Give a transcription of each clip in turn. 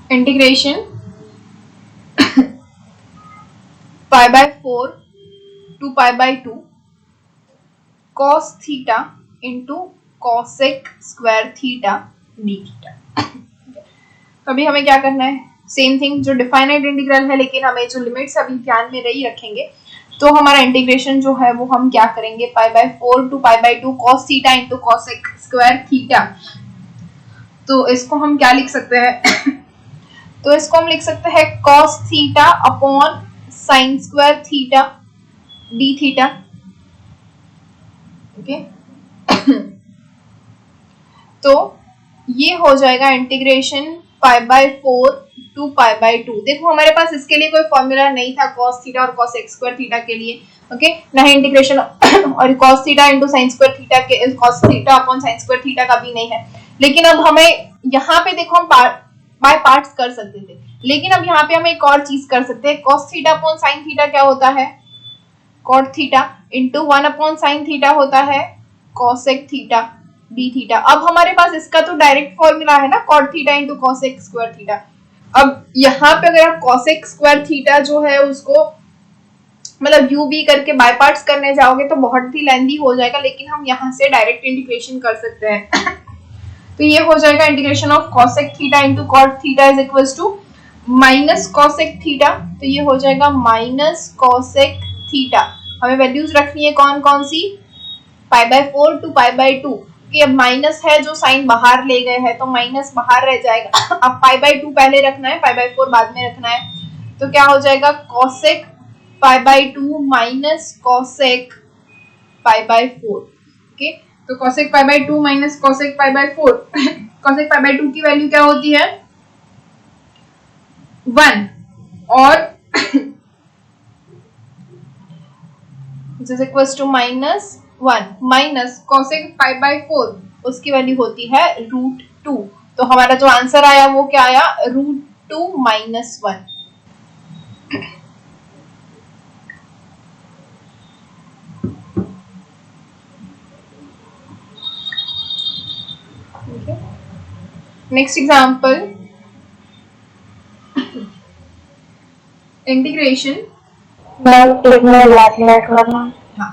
Integration π/4 to π/2 cos theta into cosec square theta d theta. अभी हमें क्या करना है, सेम थिंग जो डिफाइनाइट इंटीग्रल है, लेकिन हमें जो लिमिट्स अभी ध्यान में नहीं रखेंगे। तो हमारा इंटीग्रेशन जो है वो हम क्या करेंगे, π/4 to π/2 cos theta into cosec square theta. तो इसको हम क्या लिख सकते हैं तो इसको हम लिख सकते हैं cos theta upon sine square theta d theta. Okay तो ये हो जाएगा इंटीग्रेशन π/4 टू π/2। देखो हमारे पास इसके लिए कोई फॉर्मूला नहीं था cos थीटा और cos x स्क्वायर थीटा के लिए। ओके ना ही इंटीग्रेशन और cos theta into sine square theta के cos theta upon sine square theta का भी नहीं है। लेकिन अब हमें यहाँ पे देखो हम बाय पार्ट्स कर सकते थे, लेकिन अब यहाँ पे हम एक और चीज कर सकते हैं। cos theta upon sine theta क्या होता है, cot theta into 1 upon sine theta होता है cosec थीटा डी थीटा। अब हमारे पास इसका तो डायरेक्ट फॉर्मूला है ना, cot theta into cosec square theta. अब यहाँ पे अगर आप cosec स्क्वायर थीटा जो है उसको मतलब u v करके बाय पार्ट्स करने जाओगे तो बहुत ही लेंथी हो जाएगा, लेकिन हम यहाँ से डायरेक्ट इंटीग्रेशन कर सकते हैं। तो ये हो जाएगा integration of cosec theta into cot theta is equals to minus cosec theta. तो ये हो जाएगा माइनस cosec थीटा। हमें वैल्यूज रखनी है कौन कौन सी, π/4 टू π/2 कि अब माइनस है जो साइन बाहर ले गए हैं तो माइनस बाहर रह जाएगा। अब π/2 पहले रखना है, π/4 बाद में रखना है। तो क्या हो जाएगा cosec π/2 माइनस cosec π/4। ओके तो cosec π/2 माइनस cosec π/4 cosec π/2 की वैल्यू क्या होती है 1 और which is equals to -1 minus cosec π/4 उसकी वैल्यू होती है √2। तो हमारा जो आंसर आया वो क्या आया √2 -1। नेक्स्ट एग्जांपल इंटीग्रेशन करना। हाँ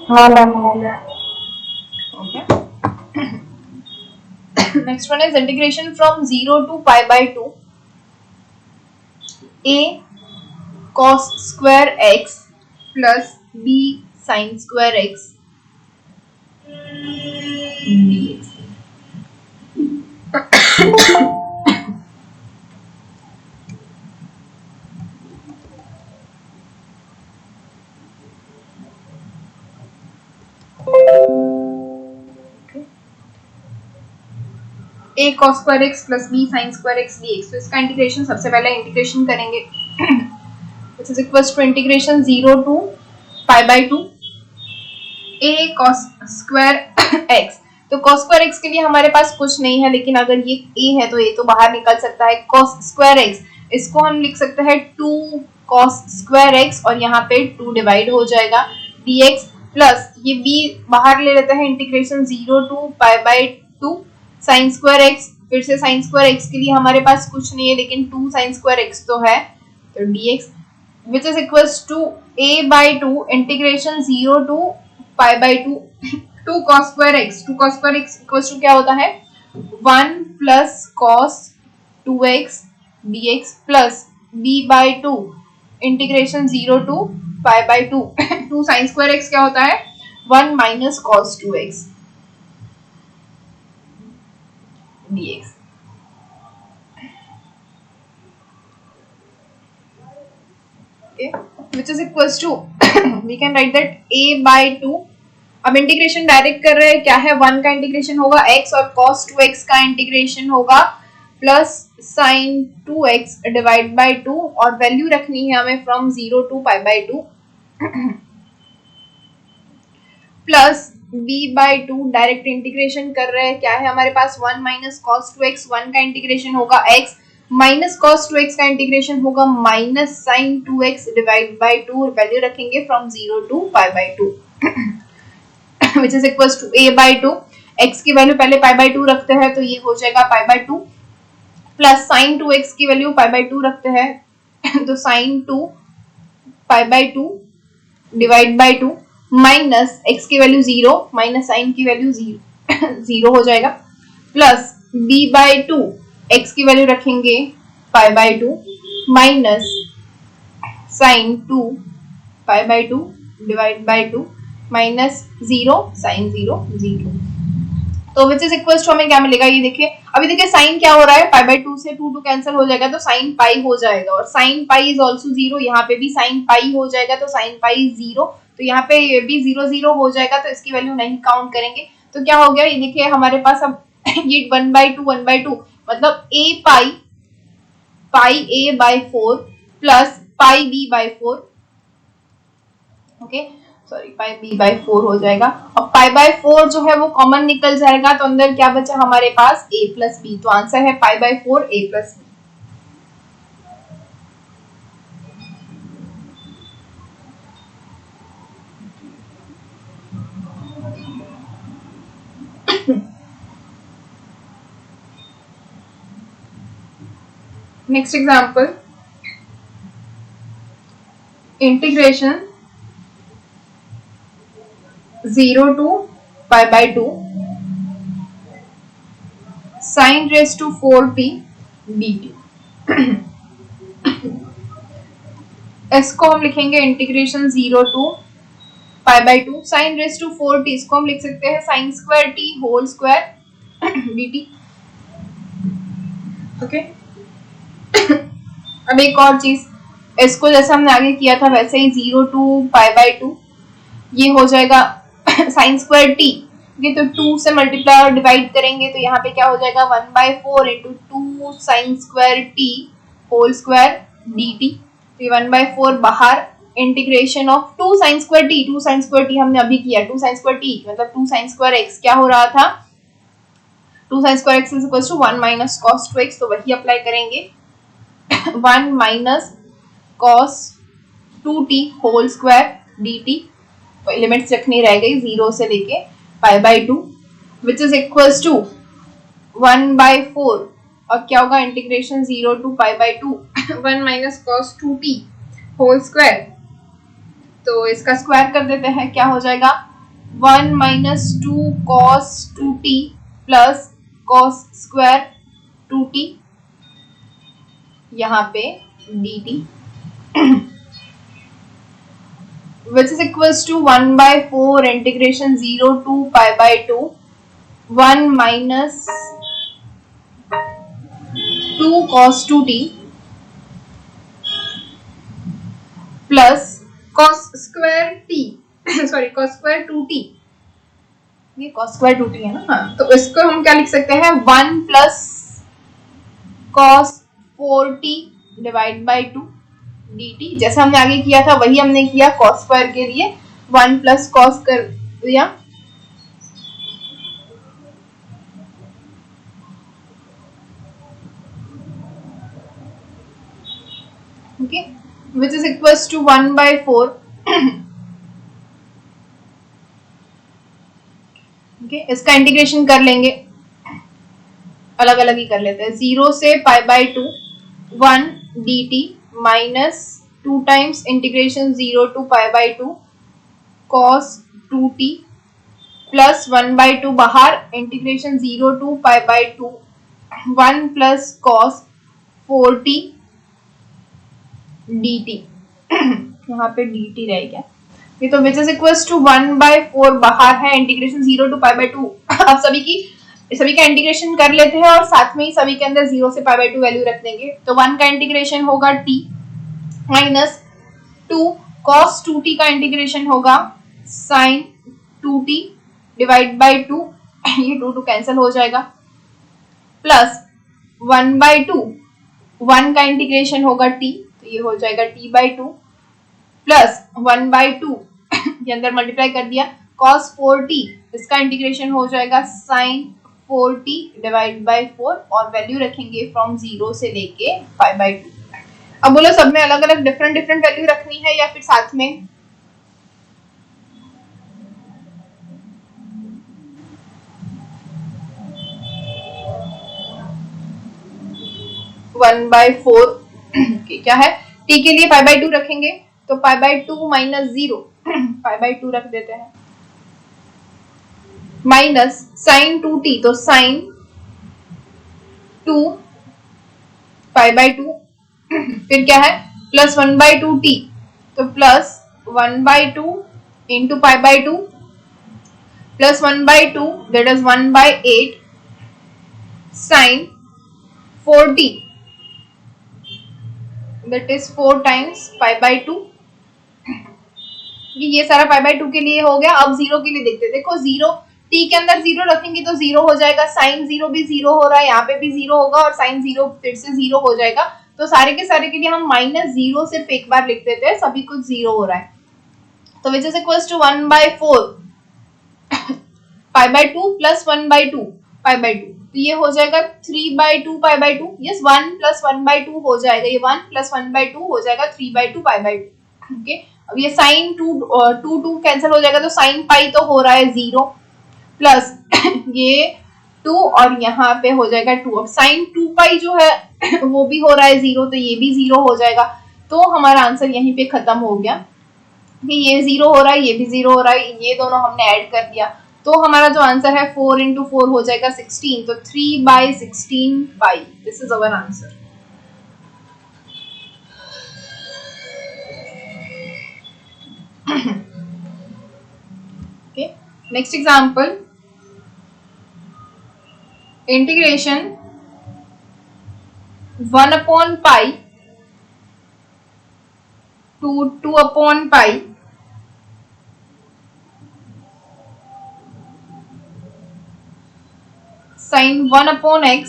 हाँ मैम हो गया। Okay next one is integration from 0 to π/2 a cos square x plus b sin square x dx। a cos square x plus b sin square x dx। तो इसका integration सबसे पहले integration करेंगे which is equals to integration 0 to π/2 a cos square x। तो cos square x के लिए हमारे पास कुछ नहीं है, लेकिन अगर ये a है तो a तो बाहर निकल सकता है। cos square x इसको हम लिख सकते हैं 2 cos square x और यहाँ पे 2 डिवाइड हो जाएगा dx प्लस ये b बाहर ले लेते हैं integration 0 to π/2 sin square x। फिर से sin square x के लिए हमारे पास कुछ नहीं है, लेकिन 2 sin square x तो है तो dx which is equals to a/2 integration 0 to π/2 2 cos square x। 2 cos square x equals to क्या होता है 1 plus cos 2x dx plus b/2 integration 0 to π/2 2 sin square x क्या होता है 1 minus cos 2x dx। Okay, which is equals to we can write that a/2। अब integration direct कर रहे हैं, क्या है 1 का इंटीग्रेशन होगा x और cos 2x का इंटीग्रेशन होगा plus sin 2x divide by 2 और वैल्यू रखनी है हमें from 0 to π/2 plus b/2 direct integration कर रहे हैं, क्या है हमारे पास 1 माइनस cos 2x 1 का इंटीग्रेशन होगा x माइनस कॉस 2x का इंटीग्रेशन होगा minus sine 2x divide by 2, value रखेंगे from 0 to pi by 2 which is equals to a by 2, x की वैल्यू पहले पाई बाय 2 रखते हैं तो ये हो जाएगा पाई बाय 2, प्लस साइन 2x की वैल्यू पाई बाय 2 रखते हैं तो sine 2 pi by 2 divide by 2, minus x की वैल्यू 0 माइनस साइन की वैल्यू 0 हो जाएगा, प्लस b बाय 2, x की वैल्यू रखेंगे pi by 2 minus sine 2 pi by 2 divide by 2 minus 0 sine 0 0, तो विच इज इक्वल्स टू हमें क्या मिलेगा, ये देखिए अभी देखिए साइन क्या हो रहा है, पाई बाय 2 से 2 कैंसिल हो जाएगा तो साइन पाई हो जाएगा, और साइन पाई इज ऑल्सो 0, यहाँ पे भी साइन पाई हो जाएगा तो साइन पाई 0, तो यहाँ पे ये भी 0 0 हो जाएगा तो इसकी वैल्यू नहीं काउंट करेंगे, तो क्या हो गया ये देखिए हमारे पास अब ये 1/2 मतलब a pi a by 4 plus pi b by 4, okay sorry pi b by 4 हो जाएगा, और पाई बाय 4 जो है वो कॉमन निकल जाएगा तो अंदर क्या बचा हमारे पास a प्लस b, तो आंसर है पाई by 4 a plus b। Next example, integration 0 to pi by 2 sin raised to 4t dt। इसको हम लिखेंगे integration 0 to pi by 2 sin raised to 4t, इसको हम लिख सकते हैं sin square t whole square dt, okay. अब एक और चीज, इसको जैसे हमने आगे किया था वैसे ही 0 to pi by 2 ये हो जाएगा साइन स्क्वायर टी, ये तो 2 से मल्टीप्लाई और डिवाइड करेंगे तो यहाँ पे क्या हो जाएगा 1/4 into 2 sine square t whole square d t, तो ये 1/4 बाहर, integration of 2 sine square t हमने अभी किया, 2 साइन स्क्वायर टी मतलब 2 साइन स्क्वायर एक्स क्या हो रहा था 2 sine square x is equal to 1 minus cos 2x, तो वही अप्लाई करेंगे 1 minus cos 2t whole square d t, limits रखनी रह गई 0 से लेके pi by 2 which is equals to 1/4, और क्या होगा integration 0 to pi by 2 1 minus cos 2t whole square, तो इसका स्क्वायर कर देते हैं क्या हो जाएगा 1 minus 2 cos 2t plus cos square 2t यहाँ पे dt which is equals to 1/4 integration 0 to pi by 2 1 minus 2 cos 2t plus cos square t sorry cos square 2t, ये cos square 2t है ना, हाँ तो इसको हम क्या लिख सकते हैं 1 plus cos 4t divide by 2 dt, जैसा हमने आगे किया था वही हमने किया cos स्क्वायर के लिए 1 प्लस cos कर दिया, okay which is equals to 1/4, okay इसका इंटीग्रेशन कर लेंगे, अलग अलग ही कर लेते हैं, 0 से pi by 2 1 dt minus 2 times integration 0 to pi by 2 cos 2t plus 1/2 बाहर, integration 0 to pi by 2 1 plus cos 4t dt यहाँ पे dt रह गया, ये तो विच इज इक्वल्स टू 1/4 बाहर है, इंटीग्रेशन 0 टू पाई बाय 2 अब सभी का इंटीग्रेशन कर लेते हैं और साथ में ही सभी के अंदर 0 से पाई बाय 2 वैल्यू रख देंगे, तो 1 का इंटीग्रेशन होगा t माइनस 2 cos 2t का इंटीग्रेशन होगा sin 2t डिवाइड बाय 2 ये 2 कैंसिल हो जाएगा, प्लस 1/2 1 का इंटीग्रेशन होगा t, तो ये हो जाएगा t बाय 2 प्लस 1/2 ये अंदर मल्टीप्लाई कर दिया cos 4t, इसका इंटीग्रेशन हो जाएगा sin 4t डिवाइड बाय 4 और वैल्यू रखेंगे फ्रॉम 0 से लेके 5/2। अब बोलो सब में अलग अलग डिफरेंट डिफरेंट वैल्यू रखनी है या फिर साथ में? वन बाय फोर क्या है, t के लिए 5/2 रखेंगे तो 5/2 माइनस 0 5/2 रख देते हैं, माइनस साइन 2t तो साइन 2 5/2 फिर क्या है प्लस 1/2t तो plus 1/2 into 5/2 plus 1/2 that is 1/8 sine 4t that is 4 times 5/2। ये सारा 5/2 के लिए हो गया। अब 0 के लिए देखते हैं। देखो 0 t के अंदर 0 रखेंगे तो 0 हो जाएगा, साइन 0 भी 0 हो रहा है, यहाँ पे भी 0 होगा और साइन 0 फिर से 0 हो जाएगा। तो सारे के सारे के लिए हम -0 सिर्फ एक बार लिख देते हैं, सभी कुछ 0 हो रहा है। तो which is equals to 1/4 5/2 plus 1/2 5/2 तो ये हो जाएगा 3/2 5/2। यस 1 प्लस 1/2 हो जाएगा, ये 1 प्लस 1/2 हो जाएगा 3/2 5/2। ओके अब ये साइन 2 कैंसिल हो जाएगा तो साइन पाई तो हो रहा है 0 प्लस ये 2 और यहाँ पे हो जाएगा 2। अब साइन 2 पाई जो है वो भी हो रहा है 0 तो ये भी 0 हो जाएगा। तो हमारा आंसर यहीं पे खत्म हो गया कि ये 0 हो रहा है, ये भी 0 हो रहा है, ये दोनों हमने ऐड कर दिया। तो हमारा जो आंसर है 4 into 4 हो जाएगा 16 तो 3/16 pi. This is our answer. Okay, next example, integration 1/pi to 2/pi sin 1/x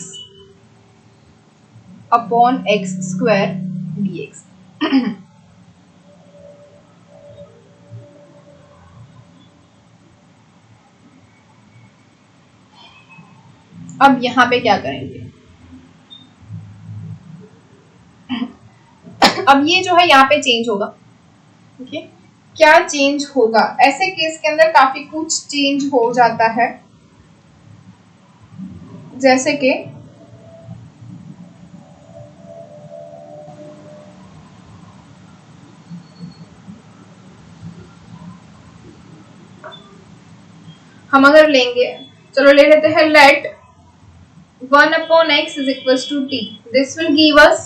upon x square dx। अब यहाँ पे क्या करेंगे, अब ये जो है यहाँ पे चेंज होगा। ओके क्या चेंज होगा, ऐसे केस के अंदर काफी कुछ चेंज हो जाता है, जैसे कि हम अगर लेंगे, चलो ले लेते हैं, late 1/x is equals to t. This will give us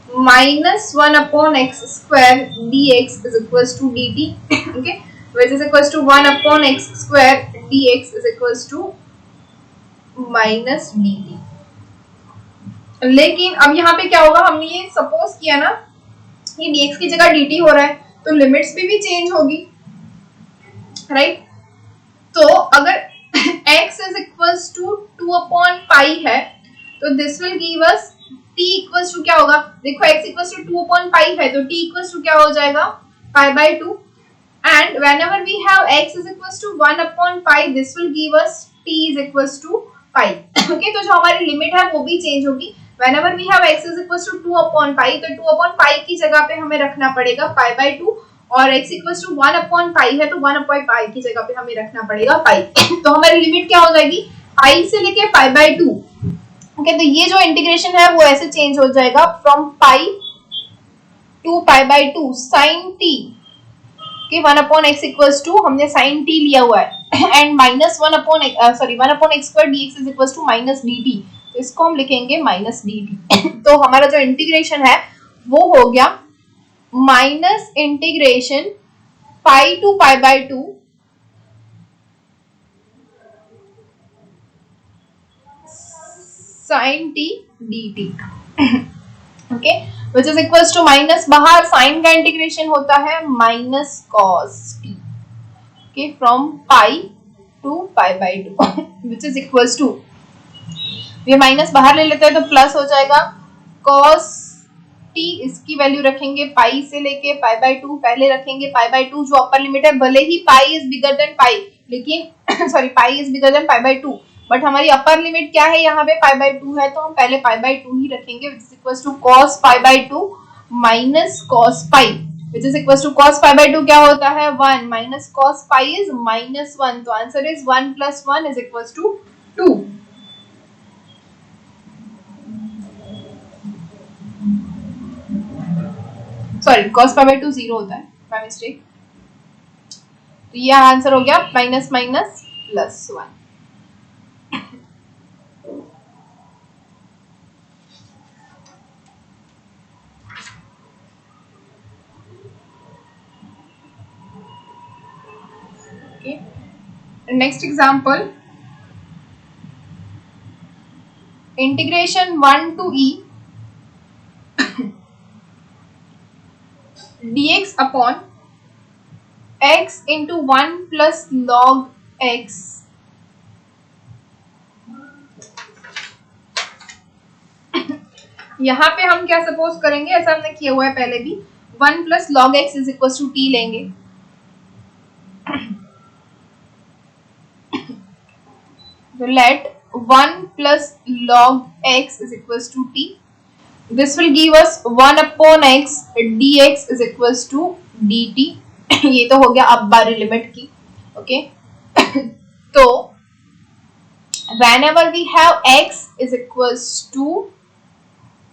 -1/x square dx is equals to dt. Okay, which is equals to 1/x square dx is equals to minus dt. लेकिन अब यहाँ पे क्या होगा, हमने ये सपोज किया ना, ये dx की जगह dt हो रहा है तो लिमिट्स भी चेंज होगी, राइट? तो अगर x is equals to 2/pi है तो this will give us t equals to क्या होगा, देखो x इक्वल्स टू 2/pi है तो t इक्वल्स टू क्या हो जाएगा pi/2 and whenever we have x is equals to 1/pi this will give us t is equals to pi। Okay तो जो हमारी लिमिट है वो भी चेंज होगी। whenever we have x is equals to 2/pi तो 2/pi की जगह पे हमें रखना पड़ेगा pi/2 और x इक्वल्स टू 1/pi है तो 1/pi की जगह पे हमें रखना पड़ेगा पाई। तो हमारी लिमिट क्या हो जाएगी, पाई से लेके pi/2। ओके तो ये जो इंटीग्रेशन है वो ऐसे चेंज हो जाएगा from pi to pi/2 sin t के 1/x इक्वल्स टू, हमने sin t लिया हुआ है and -1/x square dx is equals to minus dt, तो इसको हम लिखेंगे माइनस dt। तो हमारा जो इंटीग्रेशन है वो हो गया minus integration pi to pi/2 sin t dt। Okay which is equals to minus, बाहर साइन का इंटीग्रेशन होता है minus cos t, okay from pi to pi/2 which is equals to, ये माइनस बाहर ले लेते हैं तो प्लस हो जाएगा cos t, इसकी वैल्यू रखेंगे पाई से लेके pi/2, पहले रखेंगे pi/2 जो अपर लिमिट है, भले ही pi is bigger than pi लेकिन sorry pi is bigger than pi/2 but हमारी अपर लिमिट क्या है यहाँ पे π/2 है, तो हम पहले π/2 ही रखेंगे, which is equal to cos π/2 minus cos π, which is equal to cos π/2 क्या होता है 1 माइनस cos π इज -1, तो answer is 1 + 1 is equal to 2। Sorry cos π/2 0 होता है, बाय मिस्टेक। तो ये आंसर हो गया minus minus plus 1। Okay. Next example, integration 1 to e dx upon x into 1 plus log x यहाँ पे हम क्या सपोज करेंगे, ऐसा हमने किया हुआ है पहले भी, 1 plus log x is equal to t लेंगे। तो let 1 plus log x is equals to t. This will give us 1 upon x dx is equals to dt. ये तो हो गया अब बारी लिमिट की। ओके तो whenever we have x is equals to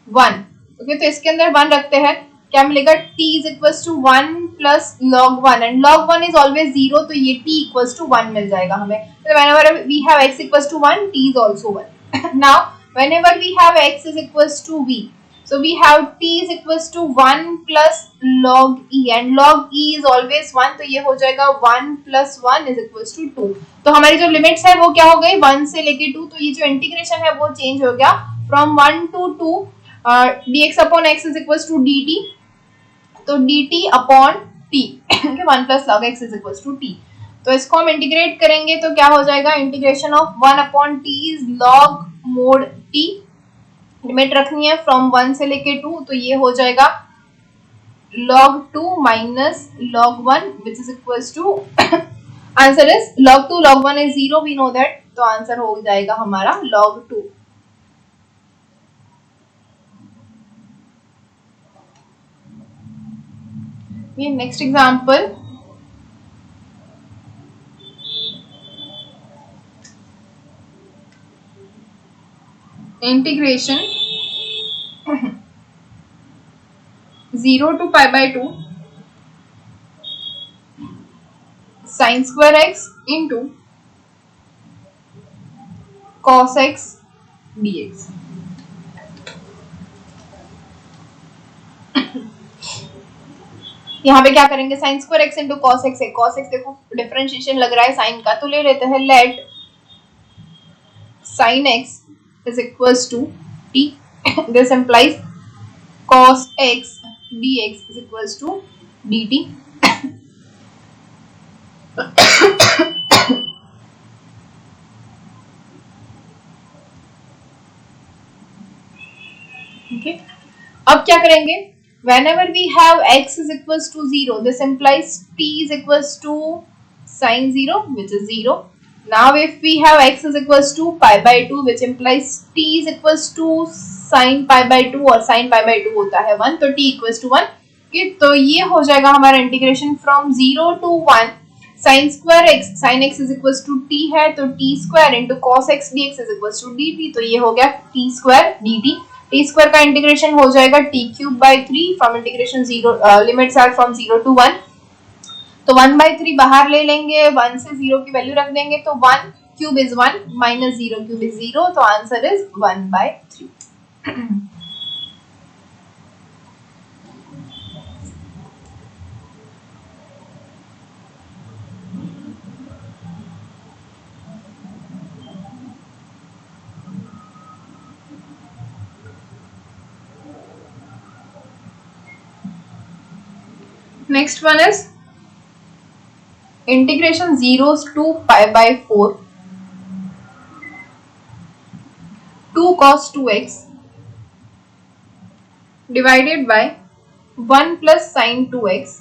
1, okay तो इसके अंदर 1 रखते हैं, क्या मिलेगा t is equals to 1 plus log 1 and log 1 is always 0, तो ये t equals to 1 मिल जाएगा हमें। तो whenever we have x equals to 1, t is also 1। now whenever we have x is equals to v, so we have t is equals to 1 plus log e and log e is always 1, तो ये हो जाएगा 1 plus 1 is equals to 2। तो हमारी जो limits है वो क्या हो गई 1 से लेके 2, तो ये जो इंटीग्रेशन है वो चेंज हो गया from 1 to 2, dx upon x is equals to dt, तो dt upon t 1 plus log x is equals to t। तो इसको हम इंटीग्रेट करेंगे तो क्या हो जाएगा, integration of 1 upon t is log mod t, limit रखनी है फ्रॉम 1 से लेके 2, तो ये हो जाएगा log 2 minus log 1 which is equals to answer is log 2 log 1 is 0, we know that, तो आंसर हो जाएगा हमारा log 2। ये next example, integration 0 to π/2 sin square x into cos x dx। यहाँ पे क्या करेंगे, sine square x into cos x है, कॉस एक्स देखो डिफरेंशिएशन लग रहा है साइन का, तो ले लेते हैं let sine x is equals to t, this implies cos x dx is equals to dt। okay. अब क्या करेंगे, whenever we have x is equals to 0, this implies t is equals to sin 0 which is 0। now if we have x is equals to π/2 which implies t is equals to sin π/2 और sin π/2 होता है 1, तो t equals to 1। तो ये हो जाएगा हमारा integration from 0 to 1 sin square x, sin x is equals to t है, तो t square into cos x dx is equals to dt, तो ये हो गया t square dt। T square का इंटीग्रेशन हो जाएगा t cube by 3 from integration 0, limits are from 0 to 1, तो 1/3 बाहर ले लेंगे, 1 से 0 की वैल्यू रख देंगे, तो 1 cube is 1 minus 0 cube is 0, तो answer is 1/3। Next one is integration 0 to π/4 2 cos 2x divided by 1 plus sin 2x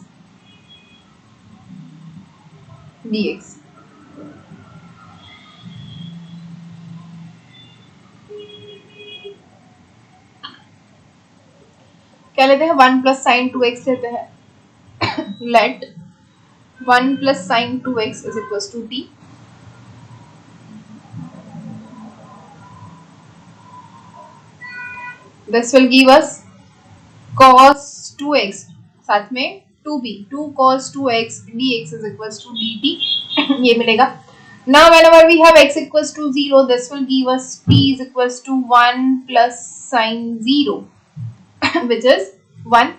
dx। क्या लेते हैं, 1 प्लस साइन 2x लेते हैं. Let 1 plus sine 2x is equal to t. This will give us cos 2x साथ में 2b, 2 cos 2x dx is equals to dt. ये मिलेगा. Now whenever we have x equals to 0, this will give us t is equals to 1 plus sin 0 which is 1.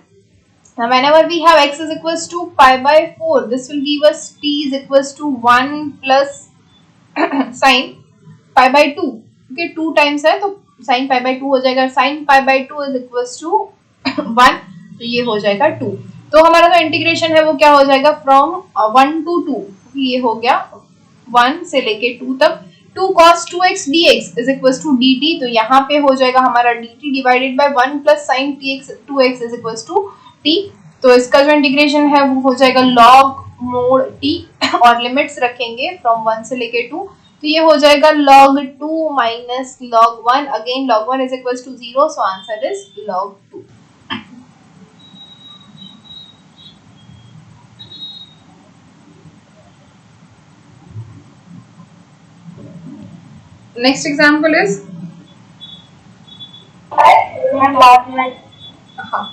Now whenever we have x is equals to pi by 4, this will give us t is equals to 1 plus sin pi by 2. Okay, 2 times है तो sin pi by 2 हो जाएगा. sin pi by 2 is equals to 1, तो ये हो जाएगा 2. तो हमारा जो इंटीग्रेशन है वो क्या हो जाएगा, फ्रॉम 1 to 2. ये हो गया 1 से लेके 2 तक. 2 cos 2x dx is equals to dt. तो यहाँ पे हो जाएगा हमारा dt divided by 1 plus sine 2x is equals to t. तो इसका जो इंटीग्रेशन है वो हो जाएगा log मोड t और लिमिट्स रखेंगे फ्रॉम 1 से लेके 2. तो ये हो जाएगा log 2 minus log 1. Again log 1 is equals to 0, so answer is log 2. Next example is हाँ.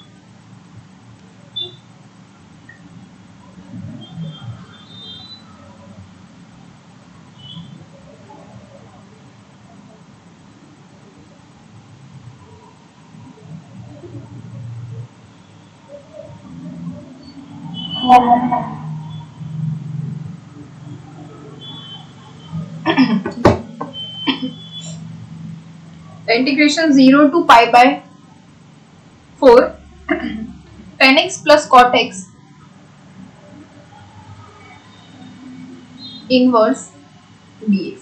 The integration 0 to pi by 4 tan x plus cot x inverse dx.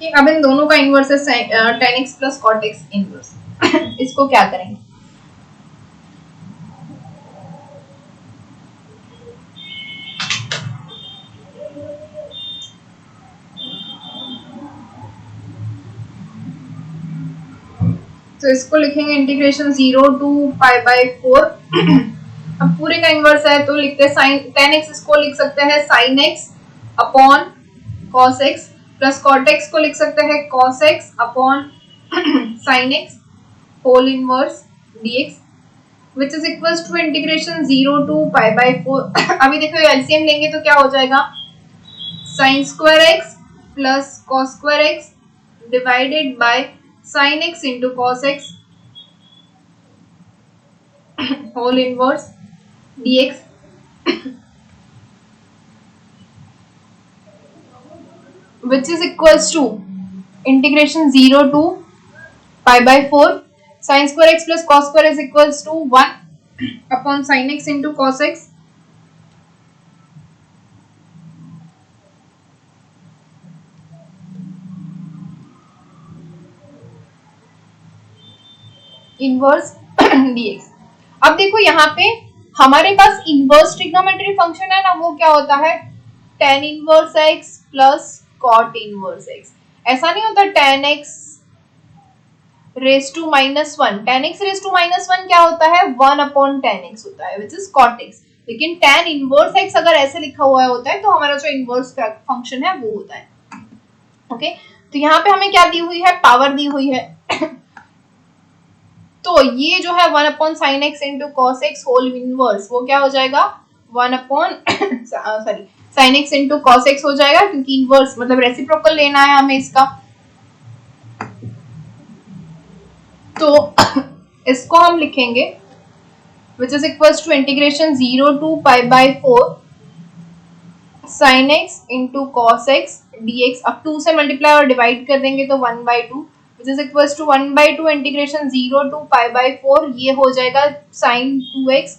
कि अब इन दोनों का इनवर्स है tan x plus cot x inverse. इसको क्या करेंगे, तो इसको लिखेंगे इंटीग्रेशन 0 टू पाई बाय 4. अब पूरे का इनवर्स है तो लिखते हैं साइन tan x, इसको लिख सकते हैं sin x upon cos x, plus cot x को लिख सकते हैं cos x upon sin x whole inverse dx which is equals to integration 0 to pi by 4. अभी देखो एलसीएम लेंगे तो क्या हो जाएगा, sin square x plus cos square x divided by sin x into cos x whole inverse dx which is equals to integration 0 to pi by 4 sin square x plus cos square is equals to 1 upon sin x into cos x inverse dx. अब देखो यहाँ पे हमारे पास inverse trigonometry function है ना, वो क्या होता है tan inverse x plus cot inverse x. ऐसा नहीं होता tan x raise to minus 1. tan x raise to minus 1 क्या होता है, 1 अपॉन tan x होता है विच इज cot x. लेकिन tan इनवर्स x अगर ऐसे लिखा हुआ होता है तो हमारा जो इनवर्स फंक्शन है वो होता है. ओके, तो यहाँ पे हमें क्या दी हुई है, पावर दी हुई है. तो ये जो है 1 upon sine x into cos x whole inverse वो क्या हो जाएगा 1 upon sorry sine x into cos x हो जाएगा, क्योंकि इनवर्स मतलब रेसिप्रोकल लेना है हमें इसका. तो इसको हम लिखेंगे which is equals to integration 0 to pi by 4 sine x into cos x dx. अब 2 से मल्टीप्लाई और डिवाइड कर देंगे तो 1 by 2 which is equals to 1 by 2 integration 0 to pi by 4. ये हो जाएगा sin 2x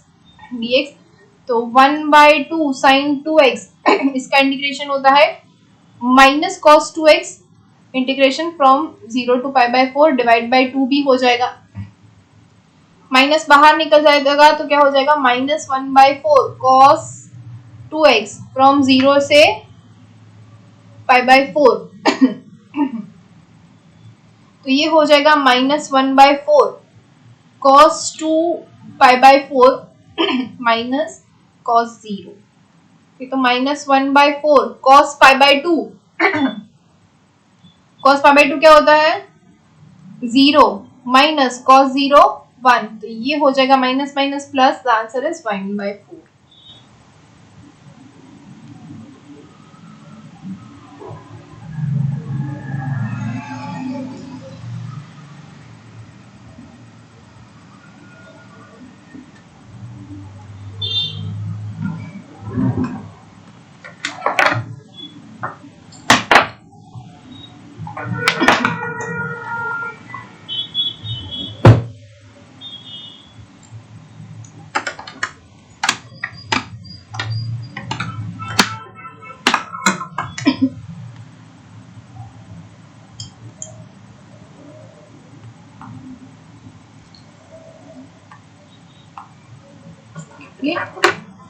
dx. तो 1 by 2 sin 2x इसका इंटीग्रेशन होता है minus cos 2x integration from 0 to pi by 4 divide by 2 भी हो जाएगा. माइनस बाहर निकल जाएगा तो क्या हो जाएगा minus 1 by 4 cos 2x from 0 से pi by 4. तो ये हो जाएगा minus 1 by 4 cos 2 pi by 4 minus cos 0, तो minus 1/4 cos pi by 2 cos pi by 2 क्या होता है 0 माइनस cos 0 1, तो ये हो जाएगा minus minus plus, the answer is 1/4।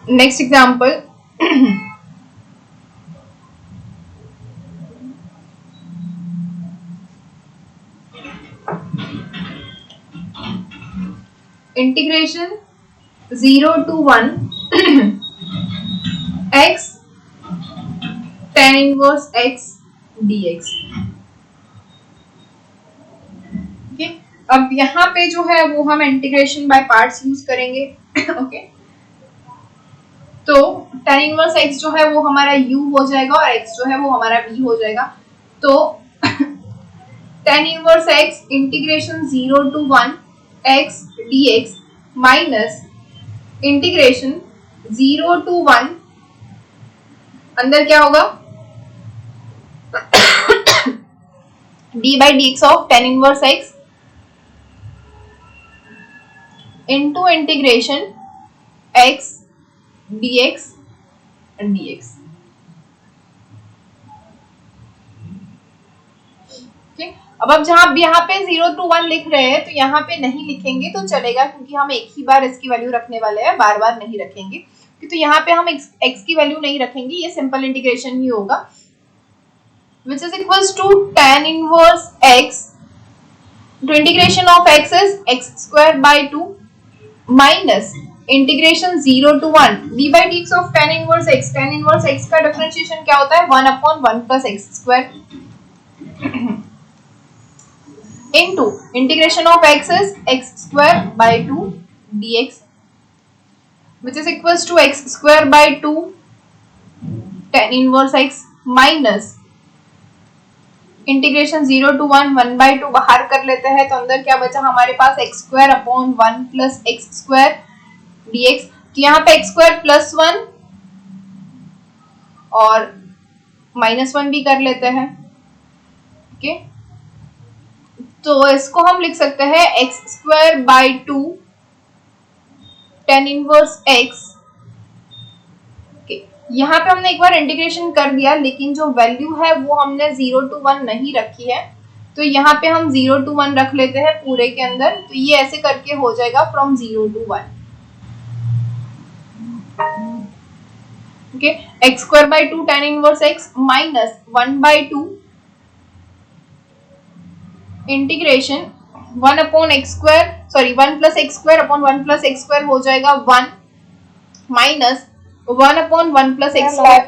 Next example. Integration 0 to 1 x tan inverse x dx. Okay, अब यहाँ पे जो है वो हम इंटीग्रेशन बाय पार्ट्स यूज करेंगे। ओके, तो tan इनवर्स x जो है वो हमारा u हो जाएगा और x जो है वो हमारा v हो जाएगा। तो tan inverse x integration 0 to 1 x dx minus integration 0 to 1, अंदर क्या होगा d by dx of tan inverse x into integration x dx dx। अब जहां यहाँ पे 0 to 1 लिख रहे हैं तो यहाँ पे नहीं लिखेंगे तो चलेगा, क्योंकि हम एक ही बार इसकी वैल्यू रखने वाले हैं, बार बार नहीं रखेंगे। तो यहाँ पे हम x की वैल्यू नहीं रखेंगे, ये सिंपल इंटीग्रेशन ही होगा, which is equals to tan inverse x, तो integration of x is x square by 2 minus integration 0 to 1 d by dx of tan inverse x। tan inverse x का differentiation क्या होता है 1/1 plus x square into integration of x is x square by 2 dx, which is equals to x square by 2 tan inverse x minus integration 0 to 1 1/2 बाहर कर लेते हैं, तो अंदर क्या बचा हमारे पास x square upon 1 plus x square dx। तो यहाँ पे x square plus 1 और -1 भी कर लेते हैं। ओके, तो इसको हम लिख सकते हैं x square by 2 tan inverse x। यहाँ पे हमने एक बार इंटीग्रेशन कर दिया, लेकिन जो वैल्यू है वो हमने 0 to 1 नहीं रखी है, तो यहाँ पे हम 0 to 1 रख लेते हैं पूरे के अंदर। तो ये ऐसे करके हो जाएगा from 0 to 1। Okay, x square by 2 tan inverse x minus 1/2 integration 1 upon x square, sorry 1 plus x square upon 1 plus x square हो जाएगा 1 minus 1 upon 1 plus x square।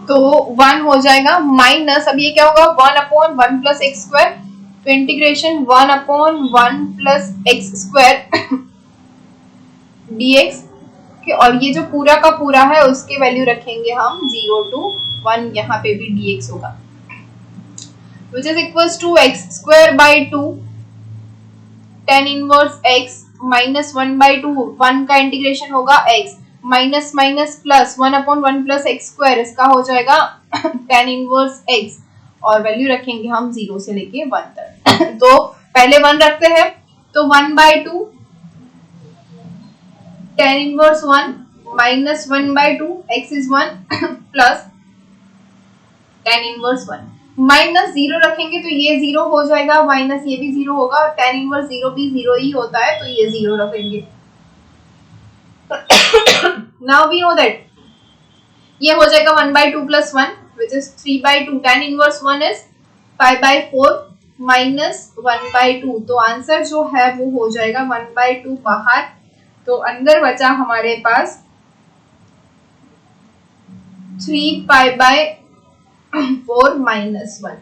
तो 1 हो जाएगा माइनस, अब ये क्या होगा 1 upon 1 plus x square, तो integration 1 upon 1 plus x square dx के, और ये जो पूरा का पूरा है उसके वैल्यू रखेंगे हम 0 to 1, यहाँ पे भी dx होगा, which is equals to x square by 2 tan inverse x minus 1/2, 1 का इंटीग्रेशन होगा x minus minus plus 1 upon 1 plus x square, इसका हो जाएगा tan inverse x और वैल्यू रखेंगे हम 0 से लेके 1 तक। तो पहले 1 रखते हैं, तो 1/2 tan inverse 1 minus 1/2 x is 1 plus tan inverse 1 minus 0 रखेंगे तो ये 0 हो जाएगा, माइनस ये भी 0 होगा, और tan इनवर्स 0 भी 0 ही होता है तो ये 0 रखेंगे। नाउ वी नो दैट ये हो जाएगा 1/2 plus 1 which is 3/2, tan inverse 1 is 5/4 minus 1/2, तो आंसर जो है वो हो जाएगा 1/2 बाहर, तो अंदर बचा हमारे पास 3π/4 माइनस 1।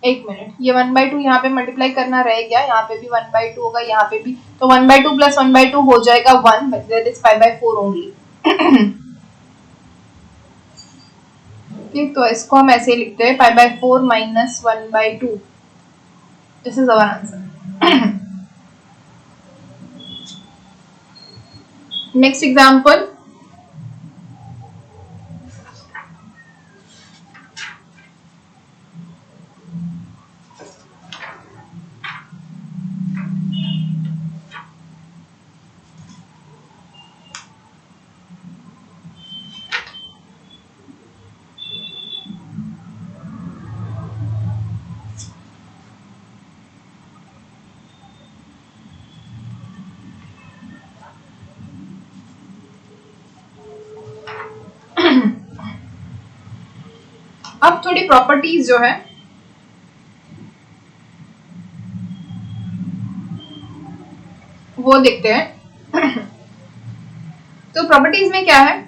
एक मिनट, ये 1/2 यहाँ पे मल्टीप्लाई करना रह गया, यहाँ पे भी 1/2 होगा, यहाँ पे भी, तो 1/2 प्लस 1/2 हो जाएगा 1, दैट इज 5/4 ओनली। ठीक, तो इसको हम ऐसे लिखते हैं 5/4 minus 1/2, this is our answer. Next example, अब थोड़ी प्रॉपर्टीज जो है वो देखते हैं। तो प्रॉपर्टीज में क्या है,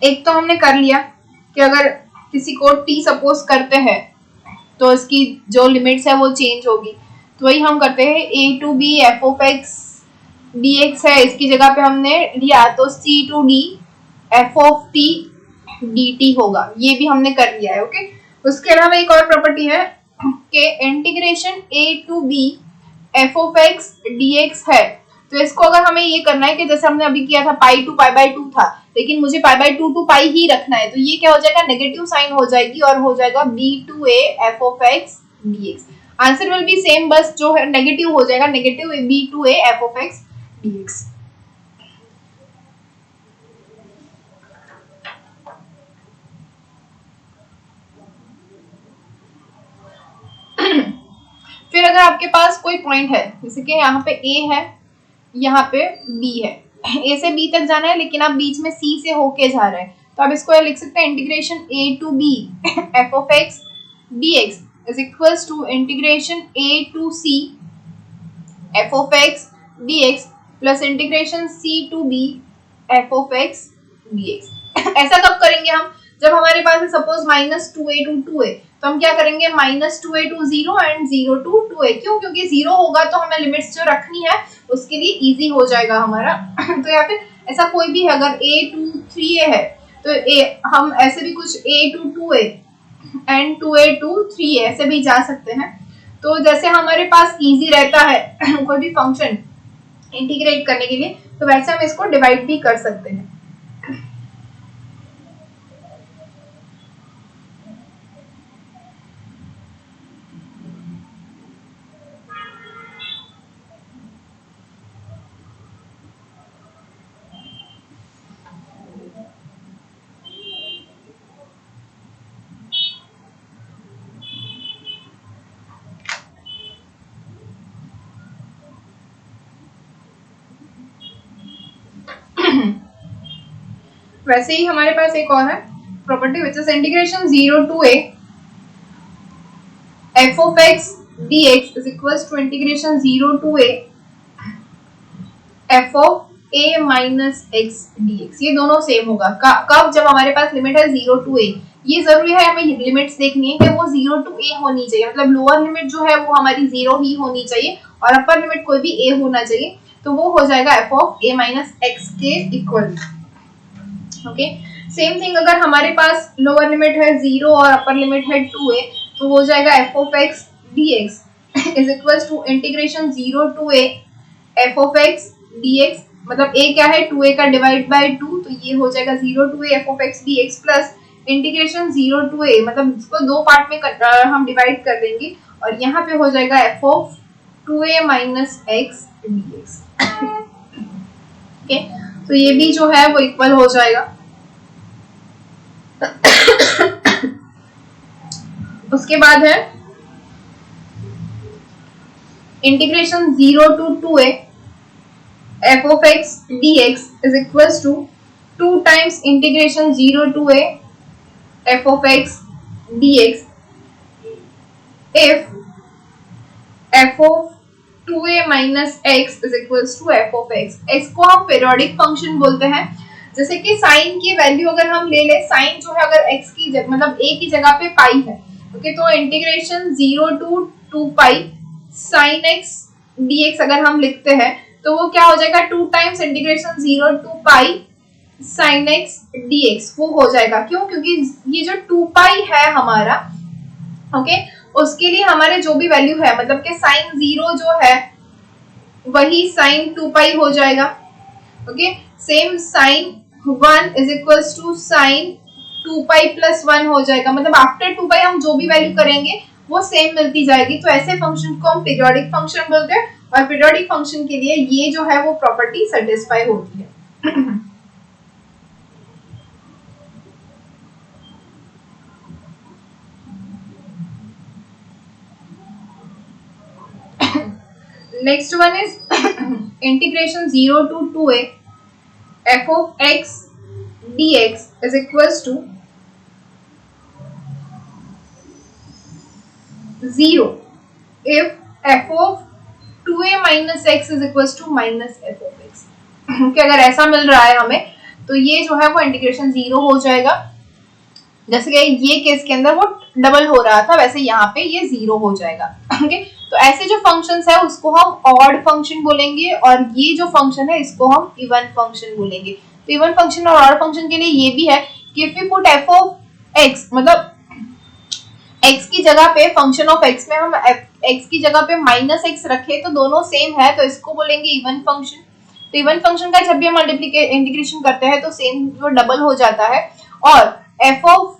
एक तो हमने कर लिया कि अगर किसी को t सपोज करते हैं तो इसकी जो लिमिट्स है वो चेंज होगी, तो वही हम करते हैं a to b f of x dx है, इसकी जगह पे हमने लिया तो c to d f of t dt होगा, ये भी हमने कर लिया है। ओके, उसके अलावा एक और प्रॉपर्टी है कि integration a to b f of x dx है, तो इसको अगर हमें ये करना है कि जैसे हमने अभी किया था पाई टू π/2 था, लेकिन मुझे π/2 टू पाई ही रखना है, तो ये क्या हो जाएगा, नेगेटिव साइन हो जाएगी और हो जाएगा b to a f of x dx। Answer will be same, बस जो है नेगेटिव हो जाएगा, negative b to a f of x dx। फिर अगर आपके पास कोई पॉइंट है, जैसे कि यहाँ पे a है, यहाँ पे b है, a से b तक जाना है लेकिन आप बीच में c से होके जा रहे हैं, तो आप इसको लिख सकते हैं integration a to b f of x dx is equals to integration a to c f of x dx plus integration c to b f of x dx। ऐसा कब करेंगे हम, जब हमारे पास है सपोज -2a to 2a, तो हम क्या करेंगे -2a to 0 and 0 to 2a, क्यों, क्योंकि 0 होगा तो हमें लिमिट्स जो रखनी है उसके लिए इजी हो जाएगा हमारा। तो या फिर ऐसा कोई भी है, अगर a to 3a है तो हम ऐसे भी कुछ a to 2a and 2a to 3a ऐसे भी जा सकते हैं। तो जैसे हमारे पास इजी रहता है कोई भी फंक्शन इंटीग्रेट करने के लिए, तो वैसे हम इसको डिवाइड भी कर सकते हैं। वैसे ही हमारे पास एक और है property which is integration 0 to a f of x dx is equals to integration 0 to a f of a minus x dx। ये दोनों सेम होगा कब, जब हमारे पास लिमिट है 0 to a। ये जरूरी है हमें लिमिट्स देखनी है कि वो 0 to a होनी चाहिए, मतलब लोअर लिमिट जो है वो हमारी 0 ही होनी चाहिए और अपर लिमिट कोई भी a होना चाहिए, तो वो हो जाएगा f of a minus x के इक्वल। ओके, सेम थिंग अगर हमारे पास लोअर लिमिट है 0 और अपर लिमिट है 2a, तो हो जाएगा f of x dx is equal to integration 0 to a f of x dx, मतलब a क्या है 2a का डिवाइड बाय 2, तो ये हो जाएगा 0 to a f of x dx plus integration 0 to a, मतलब इसको दो पार्ट में हम डिवाइड कर देंगे और यहाँ पे हो जाएगा f of 2a minus x dx। Okay, तो ये भी जो है वो इक्वल हो जाएगा। उसके बाद है integration 0 to 2a f of x dx is equals to 2 times integration 0 to a f of x dx if f of 2a minus x is equals to f of x। x को हम periodic function बोलते हैं। जैसे कि sign की value अगर हम ले ले, साइन जो है अगर x की मतलब a की जगह पे पाई है, ओके, तो integration 0 to 2 pi sine x dx अगर हम लिखते हैं तो वो क्या हो जाएगा 2 times integration 0 to pi sine x dx वो हो जाएगा। क्यों? क्योंकि ये जो 2 पाई है हमारा, ओके, उसके लिए हमारे जो भी वैल्यू है, मतलब कि साइन 0 जो है वही साइन 2 पाई हो जाएगा। Okay, same sine 1 is equals to sine 2 pi plus 1 हो जाएगा, मतलब आफ्टर 2 पाई हम जो भी वैल्यू करेंगे वो सेम मिलती जाएगी। तो ऐसे फंक्शन को हम पीरियोडिक फंक्शन बोलते हैं और पीरियोडिक फंक्शन के लिए ये जो है वो प्रॉपर्टी सेटिस्फाई होती है। Next one is integration 0 to 2a f of x dx is equals to 0 if f of 2a minus x is equals to minus f of x। कि अगर ऐसा मिल रहा है हमें तो ये जो है वो इंटीग्रेशन 0 हो जाएगा। जैसे कि ये केस के अंदर वो डबल हो रहा था, वैसे यहाँ पे ये 0 हो जाएगा। ओके, तो ऐसे जो फंक्शंस है उसको हम ऑड फंक्शन बोलेंगे और ये जो फंक्शन है इसको हम इवन फंक्शन बोलेंगे। तो इवन फंक्शन और ऑड फंक्शन के लिए ये भी है कि if you put f of x, मतलब x की जगह पे फंक्शन ऑफ x में हम x की जगह पे माइनस x रखे तो दोनों सेम है, तो इसको बोलेंगे इवन फंक्शन। तो इवन फंक्शन का जब भी हम इंटीग्रेशन करते हैं तो सेम वो डबल हो जाता है, और f ऑफ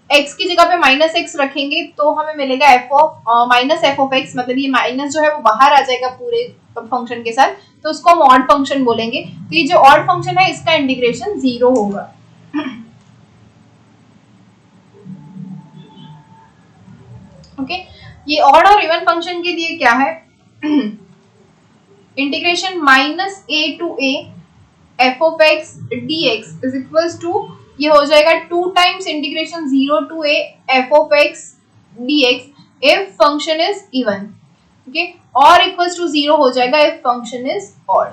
x की जगह पे माइनस x रखेंगे तो हमें मिलेगा f of minus f of x, मतलब ये माइनस जो है वो बाहर आ जाएगा पूरे फंक्शन के साथ, तो उसको हम ऑड फंक्शन बोलेंगे। तो ये जो ऑड फंक्शन है इसका इंटीग्रेशन 0 होगा। ओके, ये ऑड और इवन फंक्शन के लिए क्या है, integration minus a to a f of x dx is equals to, ये हो जाएगा 2 times integration 0 to a f of x dx if function is even. Okay, और इक्वल्स टू 0 हो जाएगा if function is odd.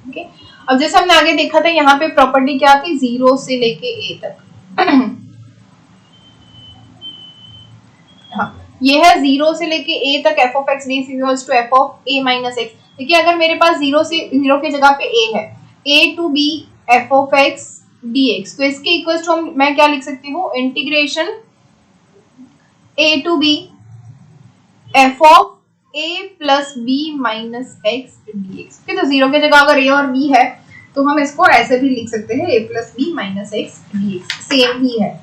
Okay, अब जैसे हमने आगे देखा था यहाँ पे प्रॉपर्टी क्या थी, 0 से लेके a तक। हाँ, ये है 0 से लेके a तक f of x dx equals to f of a minus x। देखिए अगर मेरे पास 0 के जगह पे a है, a to b f of x dx, तो इसके इक्वल्स टू मैं क्या लिख सकती हूँ, integration a to b f of a plus b minus x dx। तो 0 के जगह अगर a और b है तो हम इसको ऐसे भी लिख सकते हैं, a plus b minus x dx, same ही है।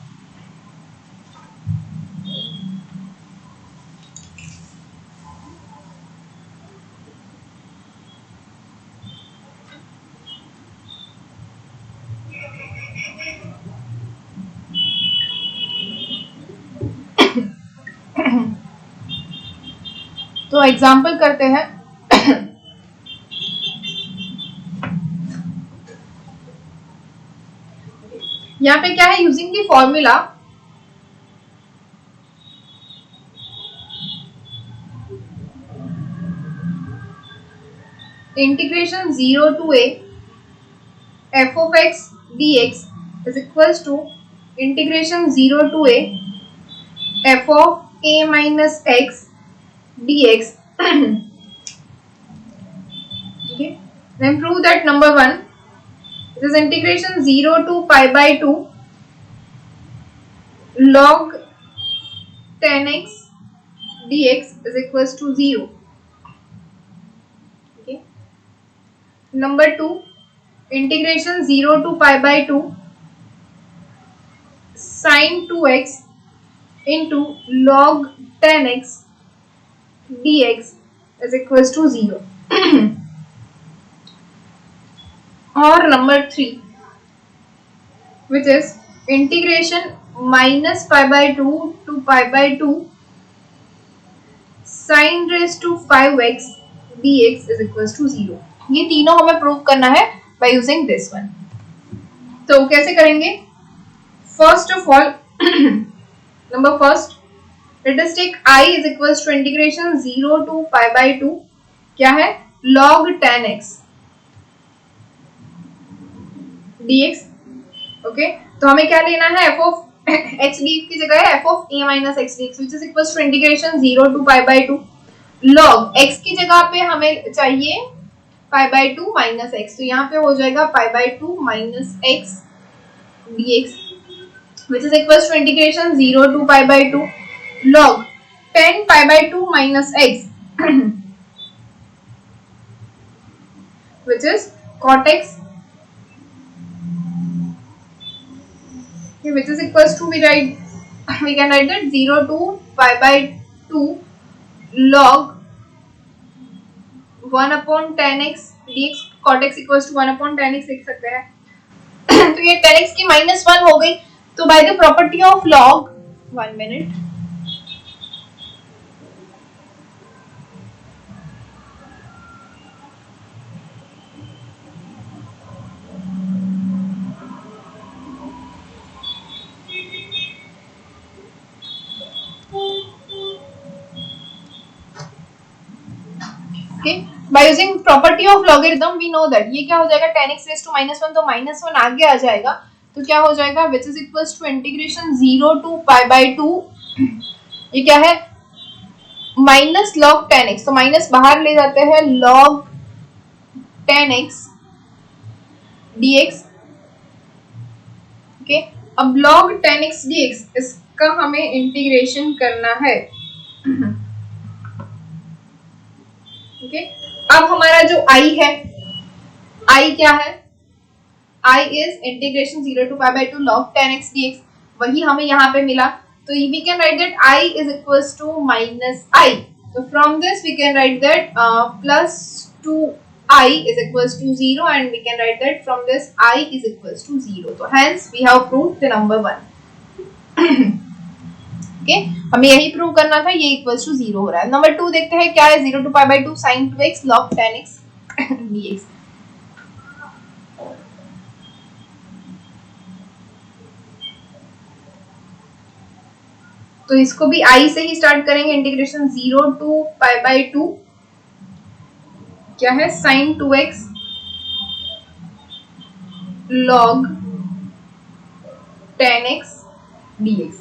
तो एग्जाम्पल करते हैं। यहाँ पे क्या है, using the formula integration 0 to a f of x dx is equals to integration 0 to a f of a minus x dx. Okay, then prove that number 1, this is integration 0 to pi by 2 log 10x dx is equals to 0. Okay, number 2, integration 0 to pi by 2 sin 2x into log 10x dx is equals to 0. Or number 3, which is integration minus pi by 2 to pi by 2 sin raised to 5x dx is equals to 0. ये तीनों हमें prove करना है by using this one. तो कैसे करेंगे? First of all, number first, let us take I is equals to integration 0 to pi by 2 क्या है? log 10x dx. ओके, तो हमें क्या लेना है? f of x dx की जगह है f of a minus x dx which is equals to integration 0 to pi by 2 log x की जगह पे हमें चाहिए pi by 2 minus x, तो यहाँ पे हो जाएगा pi by 2 minus x dx which is equals to integration 0 to pi by 2 log 10 pi by 2 minus x which is cot x, which is equals to we can write that 0 to pi by 2 log 1 upon 10x dx cot x equals to 1 upon 10x लिख सकते हैं तो ये 10x की -1 हो गई, तो by the property of log 1 minute Okay, by using property of logarithm we know that ये क्या हो जाएगा 10x raised to -1, तो -1 आगे आ जाएगा, तो क्या हो जाएगा which is equals to integration 0 to pi by 2 ये क्या है minus log 10x, तो माइनस बाहर ले जाते हैं log 10x dx. ओके, अब log 10x dx इसका हमें इंटीग्रेशन करना है. ओके, अब हमारा जो I है, I क्या है? I is integration 0 to pi by 2 log 10x dx, वही हमें यहाँ पे मिला, तो we can write that I is equals to minus I. So from this we can write that plus 2I is equals to 0 and we can write that from this I is equals to 0. So hence we have proved the number 1. Okay, हमें यही prove करना था, ये equals to 0 हो रहा है. Number 2 देखते हैं क्या है 0 to pi by 2 sin 2x log 10x dx. तो इसको भी I से ही स्टार्ट करेंगे. इंटीग्रेशन 0 to pi by 2 क्या है sin 2x log 10x dx.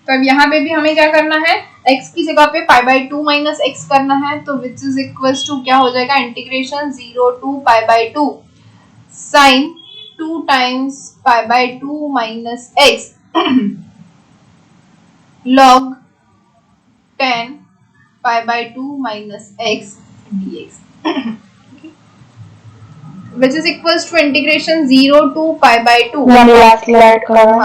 तो अब यहाँ पे भी हमें क्या करना है, x की जगह पे pi by 2 minus x करना है, तो which is equals to क्या हो जाएगा integration 0 to pi by 2 sin 2 times pi by 2 minus x log 10 pi by 2 minus x dx which is equals to integration 0 to pi by 2. Last add करो.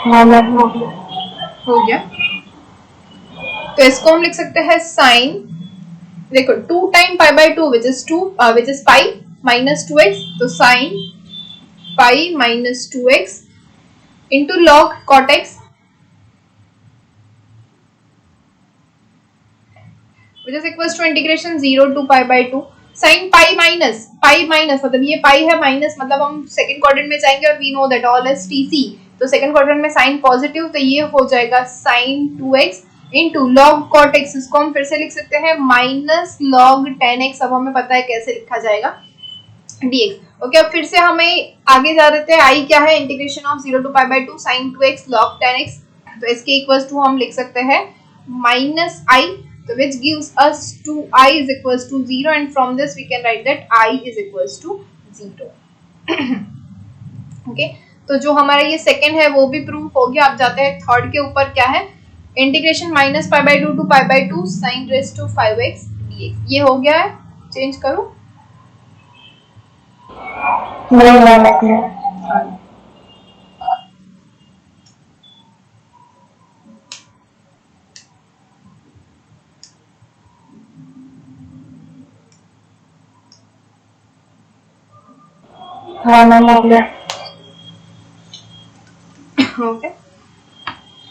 हाँ, हो गया. तो इसको हम लिख सकते हैं साइन, देखो 2 time pi by 2 which is pi minus 2x, तो sine pi minus 2x into log cot x which is equals to integration 0 to pi by 2 sin pi minus मतलब ये पाई है माइनस, मतलब हम सेकंड क्वाड्रेंट में जाएंगे और we know that all is TC, तो सेकंड क्वाड्रेंट में साइन पॉजिटिव, तो ये हो जाएगा sin 2x into log cot x, इसको हम फिर से लिख सकते हैं माइनस log 10x, अब हमें पता है कैसे लिखा जाएगा dx। ओके, अब फिर से हमें आगे जा देते हैं, i क्या है, integration of 0 to pi by 2 sin 2x log 10x, तो इसके इक्वल्स टू हम लिख सकते हैं minus i, so which gives us 2i is equals to 0 and from this we can write that I is equals to 0। okay, तो जो हमारा ये सेकंड है वो भी प्रूफ हो गया। अब जाते हैं थर्ड के ऊपर, क्या है, integration minus pi by 2 to pi by 2 sin raise to 5x dx, ये हो गया है, चेंज करूं? नहीं, ओके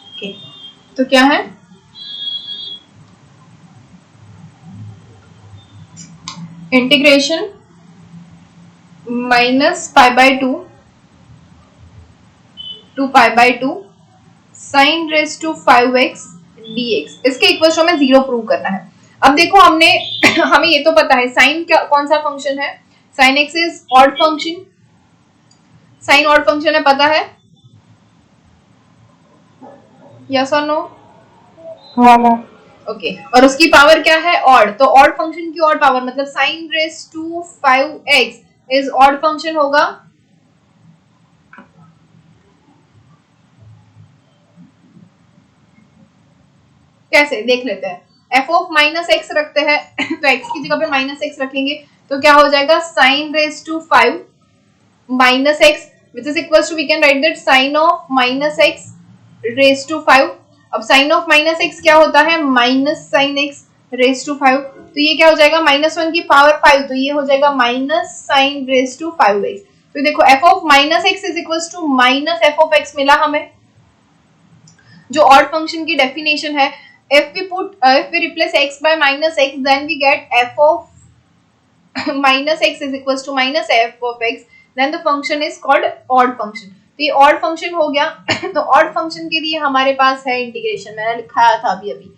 ओके, तो क्या है, integration minus pi by 2 to pi by 2 sin raise to 5x dx, इसके इक्वल टू हमें 0 प्रूव करना है। अब देखो हमने हमें ये तो पता है साइन क्या कौन सा फंक्शन है, sin x is odd function, sine odd function है, पता है, यस और नो? ओके, और उसकी पावर क्या है, ऑड, तो ऑड फंक्शन की ऑड पावर मतलब sin raise to 5x is odd function होगा, कैसे देख लेते हैं, f ऑफ माइनस एक्स रखते हैं तो x की जगह पे माइनस एक्स रखेंगे तो क्या हो जाएगा sin raise to 5 minus x which is equal to we can write that sin of minus x raise to 5। अब sin ऑफ माइनस एक्स क्या होता है, minus sin x raise to 5, तो ये क्या हो जाएगा माइनस 1 की पावर 5, तो ये हो जाएगा minus sin raise to 5x। तो देखो f of minus x is equal to minus f of x मिला हमें, जो ऑड फंक्शन की डेफिनेशन है। if we replace x by minus x, then we get f of minus x is equals to minus f of x, then the function is called odd function। तो ये odd function हो गया तो odd function के लिए हमारे पास है integration, मैंने लिखाया था अभी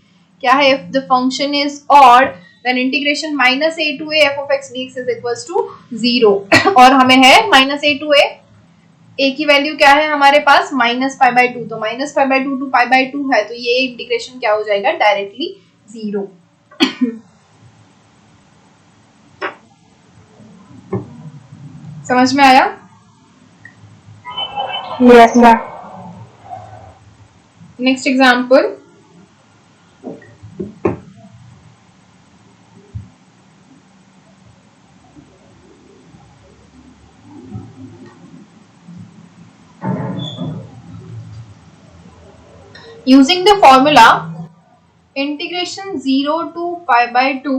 क्या है, if the function is odd then integration minus a to a f of x dx is equals to 0 और हमें है minus a to a की वैल्यू क्या है हमारे पास, माइनस पाई बाय 2, तो minus pi by 2 to pi by 2 है, तो ये इंटीग्रेशन क्या हो जाएगा, डायरेक्टली 0। समझ में आया? Yes ma'am. Next example, using the formula integration 0 to pi by 2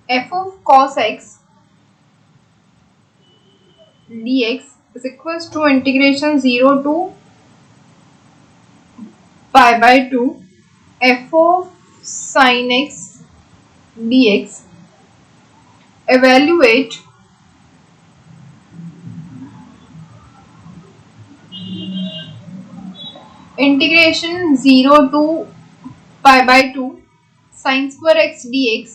f of cos x dx is equals to integration 0 to pi by 2 f of sin x dx, evaluate integration 0 to pi by 2 sin square x dx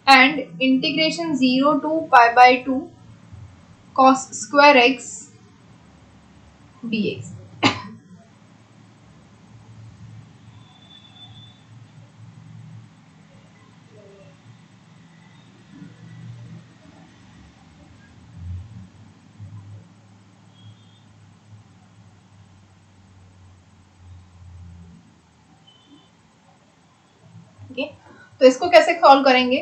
and integration 0 to pi by 2 cos square x dx। तो इसको कैसे solve करेंगे,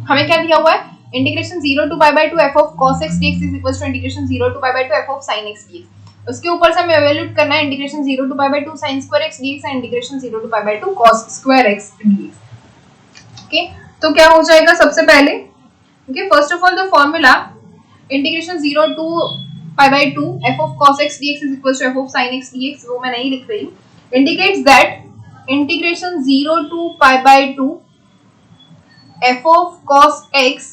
हमें क्या दिया हुआ है, integration 0 to pi by 2 f of cos x dx is equal to integration 0 to pi by 2 f of sin x dx। उसके ऊपर से हमें इवैल्यूएट करना है integration 0 to pi by 2 sin square x dx and integration 0 to pi by 2 cos square x dx। Okay, तो क्या हो जाएगा सबसे पहले, okay, first of all the formula integration 0 to pi by 2 f of cos x d x is equal to f of sine x d x, वो मैं नहीं लिख रही हूँ, indicates that integration 0 to pi by 2 f of cos x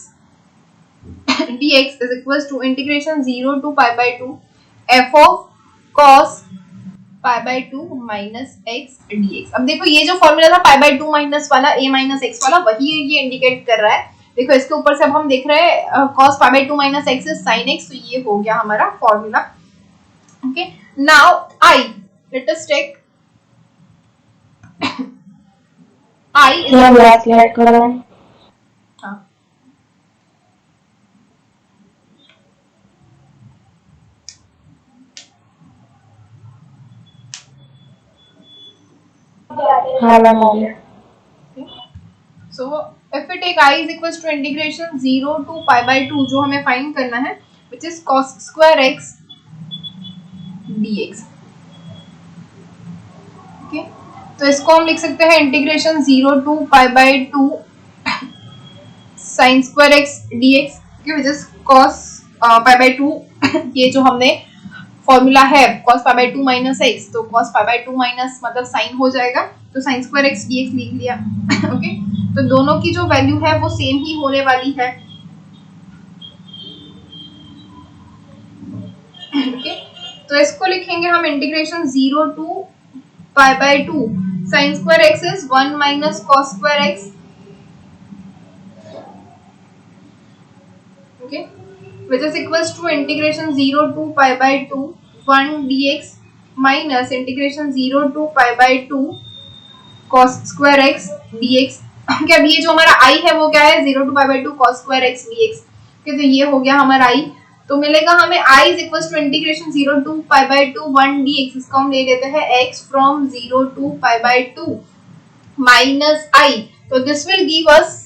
dx is equals to integration 0 to pi by 2 f of cos pi by 2 minus x dx। अब देखो ये जो फॉर्मूला था pi by 2 माइनस वाला a माइनस x वाला, वही ये indicate कर रहा है। देखो इसके ऊपर से अब हम देख रहे हैं cos pi by 2 minus x is sin x, तो ये हो गया हमारा formula. Okay, now I let us take I is so if we take I is equals to integration 0 to pi by 2 जो हमें फाइंड करना है which is cos square x dx। Okay, तो इसको हम लिख सकते हैं integration 0 to pi by 2 sin square x dx, which is cos pi by 2 ये जो हमने फॉर्मूला है cos pi by 2 minus x, तो cos pi by 2 माइनस मतलब साइन हो जाएगा, तो sin square x dx लिख लिया। ओके, तो दोनों की जो वैल्यू है वो सेम ही होने वाली है। ओके, तो इसको लिखेंगे हम integration 0 to pi by 2 sin square x is 1 minus cos square x। Okay, which is equals to integration 0 to pi by 2 1 dx minus integration 0 to pi by 2 cos square x dx। क्या अब ये जो हमारा I है वो क्या है 0 to pi by 2 cos square x dx। okay, तो ये हो गया हमारा I, तो मिलेगा हमें I is equals to integration 0 to pi by 2 1 dx, इसको हम ले लेते हैं x from 0 to pi by 2 minus I, तो this will give us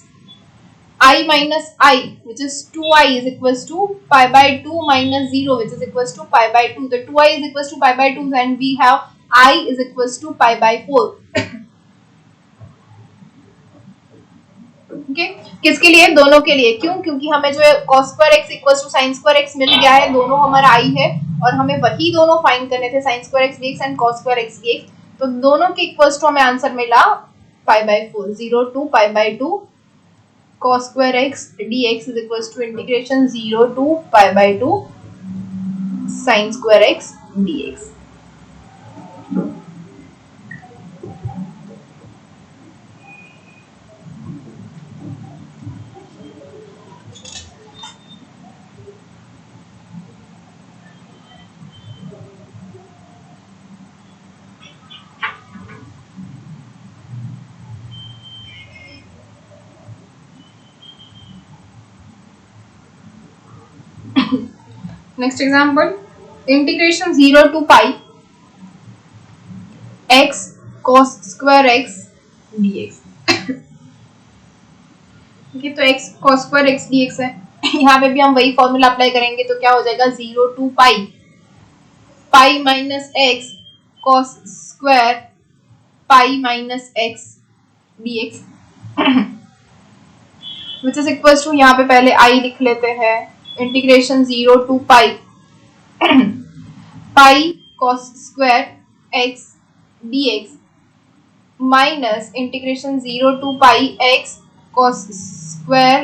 I minus I which is 2I is equals to pi by 2 minus 0 which is equals to pi by 2, the 2I is equals to pi by 2 and we have I is equals to pi by 4। okay? किसके लिए? दोनों के लिए। क्यों? क्योंकि हमें जो है cos square x equals to sin square x मिल गया है, दोनों हमारा I है और हमें वही दोनों फाइंड करने थे sin square x dx and cos square x dx, तो दोनों के इक्वल्स टू हमें आंसर मिला pi by 4 0 to pi by 2 cos square x dx is equals to integration 0 to pi by 2 sin square x dx। Next example, integration 0 to pi x cos square x dx। okay, तो x cos square x dx है, यहाँ पे भी हम वही formula apply करेंगे, तो क्या हो जाएगा 0 to pi minus x cos square pi minus x dx which is equals to, यहाँ पे पहले I लिख लेते हैं, integration 0 to pi cos square x dx minus integration 0 to pi x cos square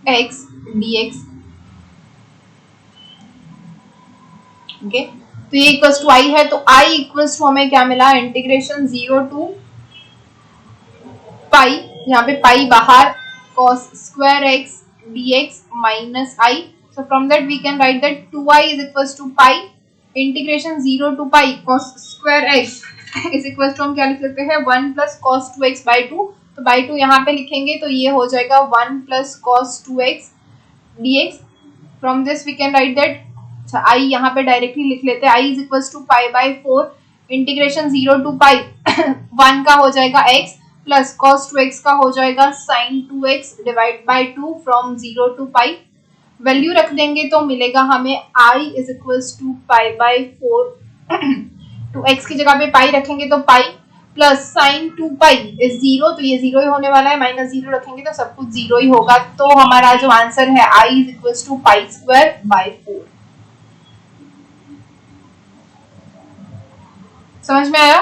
x dx। Okay, तो ये equals to I है, तो I इक्वल्स टू हमें क्या मिला? इंटीग्रेशन 0 टू पाई, यहाँ पे पाई बाहर, cos square x dx minus I, so from that we can write that 2I is equals to pi integration 0 to pi cos square x is equals to हम क्या लिख सकते हैं 1 plus cos 2x by 2, तो by 2 यहाँ पे लिखेंगे तो ये हो जाएगा 1 plus cos 2x dx। from this we can write that, अच्छा I यहाँ पे डायरेक्टली लिख लेते हैं, I is equals to pi by 4 integration 0 to pi 1 का हो जाएगा x प्लस cos 2x का हो जाएगा sin 2x divide by 2 from 0 to pi, value रख देंगे तो मिलेगा हमें I is equals to pi by 4 तो x की जगह पे pi रखेंगे तो pi plus sign 2 pi is 0, तो ये 0 ही होने वाला है, माइनस 0 रखेंगे तो सब कुछ 0 ही होगा। तो हमारा जो आंसर है I is equal to pi square by 4। समझ में आया?